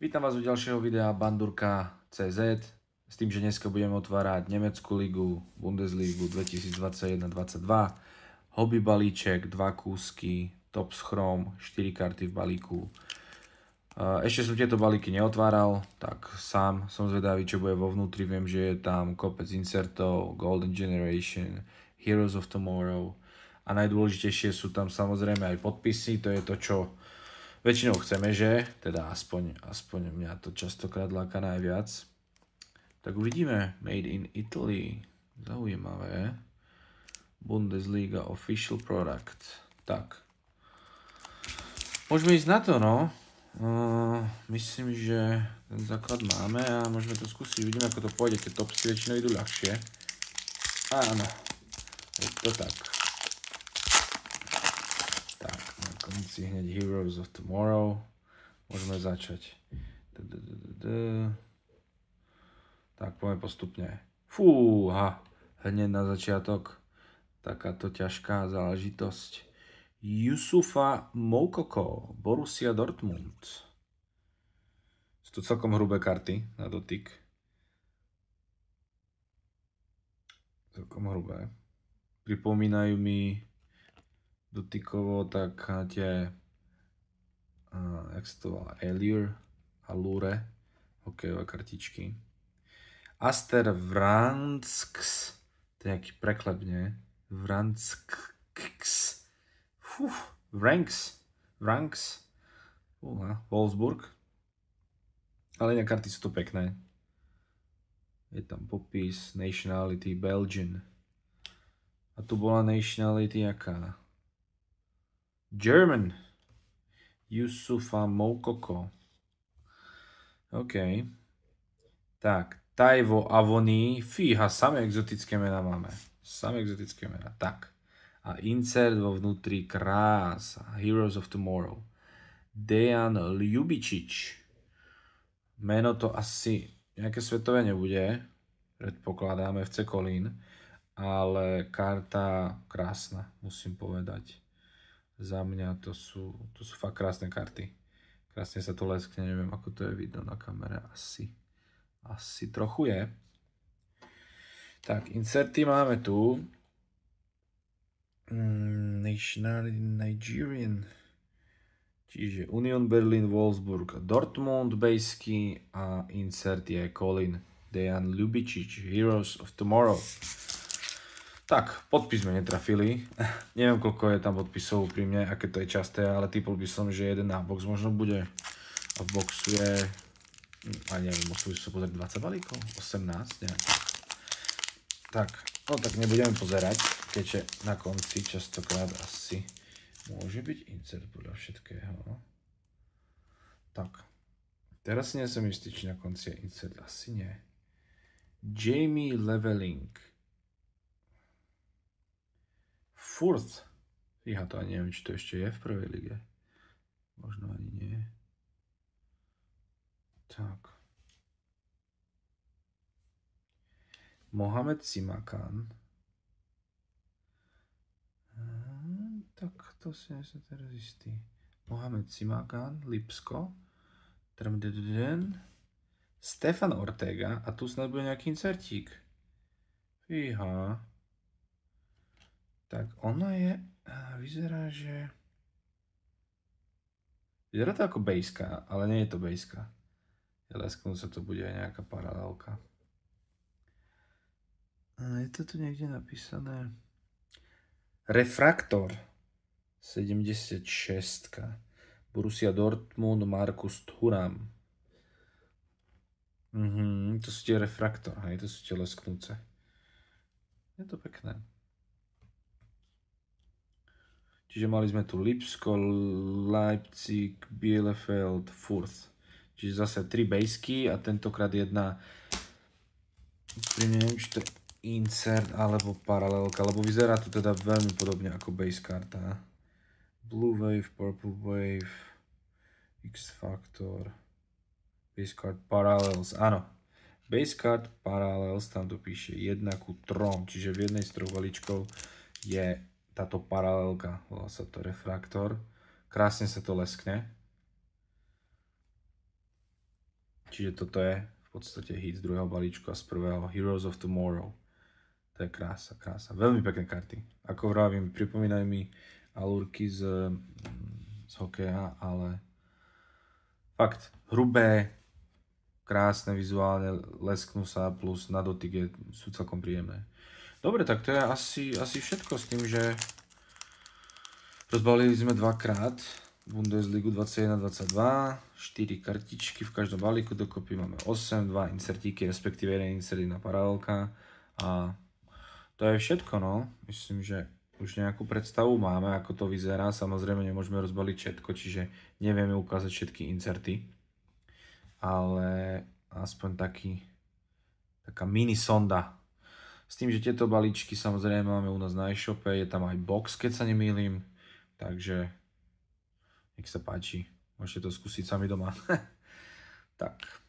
Vítam vás u ďalšieho videa Bandurka.cz s tým, že dneska budeme otvárať Nemeckú ligu, Bundesligu 2021-22, hobby balíček, 2 kúsky, top schrom, 4 karty v balíku. Ešte som tieto balíky neotváral, tak sám som zvedavý, čo bude vo vnútri. Viem, že je tam kopec insertov, Golden Generation, Heroes of Tomorrow a najdôležitejšie sú tam samozrejme aj podpisy, to je to, čo väčšinou chceme, že? Teda aspoň mňa to častokrát láka najviac. Tak uvidíme. Made in Italy. Zaujímavé. Bundesliga Official Product. Tak. Môžeme ísť na to, no. Myslím, že ten základ máme a môžeme to skúsiť. Uvidíme, ako to pôjde. Tie topsy väčšinou idú ľahšie. Áno. Je to tak. Si hneď Heroes of Tomorrow. Môžeme začať. Tak, poďme postupne. Fúha, hneď na začiatok. Takáto ťažká záležitosť. Youssoufa Moukoko, Borussia Dortmund. Sú to celkom hrubé karty na dotyk. Celkom hrubé. Pripomínajú mi dotykovo tak tie jak sa to volá, Allure, hokejové kartičky. Aster Vranckx, to je nejaký preklep, nie? Vranckx. Vranckx. Wolfsburg. Ale iné karty sú to pekné. Je tam popis, nationality, Belgian. A tu bola nationality jaká? German. Youssoufa Moukoko. OK. Tak, Taiwo Awoniyi. Fíha, samé exotické mená máme. Samé exotické mená. Tak. A insert vo vnútri krása. Heroes of Tomorrow. Dejan Ljubicic. Meno to asi nejaké svetové nebude. Predpokladáme FC Kolín. Ale karta krásna, musím povedať. Za mňa to sú fakt krásne karty. Krásne sa to leskne, neviem, ako to je vidno na kamere. Asi trochu je. Tak, inserty máme tu. Nationality Nigerian. Čiže Union Berlin, Wolfsburg, Dortmund, bejsky a insert je Colin Dejan Ljubicic, Heroes of Tomorrow. Tak, podpis sme netrafili. Neviem, koľko je tam podpisov pri mne, aké to je časté, ale typol by som, že jeden na box možno bude. A v boxu je, a neviem, musím sa pozrieť 20 balíkov, 18 nejak. Tak, no tak nebudeme pozerať, keďže na konci častokrát asi môže byť insert podľa všetkého. Tak, teraz si nie som istý, či na konci je insert, asi nie. Jamie Leveling. Furt. Fíha, to ani neviem, či to ešte je v prvej lige. Možno ani nie. Tak. Mohamed Simakan. Tak to si nesem teraz istý. Mohamed Simakan, Lipsko. Stefan Ortega. A tu snad bude nejaký insertík. Fíha. Tak ona je, vyzerá, že... Vyzerá to ako bejská, ale nie je to bejská. Lesknú sa to bude aj nejaká paralelka. Je to tu niekde napísané. Refraktor 76. Borussia Dortmund, Markus Thuram. To sú tie refraktor, hej, to sú tie lesknúce. Je to pekné. Čiže mali sme tu Lipsko, Leipzig, Bielefeld, Fürth. Čiže zase 3 bejsky a tentokrát jedna, neviem, či to je insert alebo paralelka, lebo vyzerá to teda veľmi podobne ako base karta. Blue Wave, Purple Wave, X Factor, base card Parallels, áno. Base card Parallels, tam to píše 1:3, čiže v jednej z troch balíčkov je táto paralelka, volá sa to refraktor. Krásne sa to leskne. Čiže toto je v podstate hit z druhého balíčku a z prvého Heroes of Tomorrow. To je krása, krása. Veľmi pekné karty. Ako vravím, pripomínajú mi alúrky z hokeja, ale fakt hrubé, krásne vizuálne, lesknú sa, plus na dotyk sú celkom príjemné. Dobre, tak to je asi všetko s tým, že rozbalili sme dvakrát Bundesligu 21-22, 4 kartičky v každom balíku, dokopy máme 8, 2 insertíky, respektíve 1 insert, 1 paralelka a to je všetko, no. Myslím, že už nejakú predstavu máme, ako to vyzerá. Samozrejme nemôžeme rozbaliť všetko, čiže nevieme ukázať všetky inserty, ale aspoň taká mini sonda. S tým, že tieto balíčky samozrejme máme u nás na e-shope, je tam aj box, keď sa nemýlim, takže nech sa páči, môžete to skúsiť sami doma. Tak.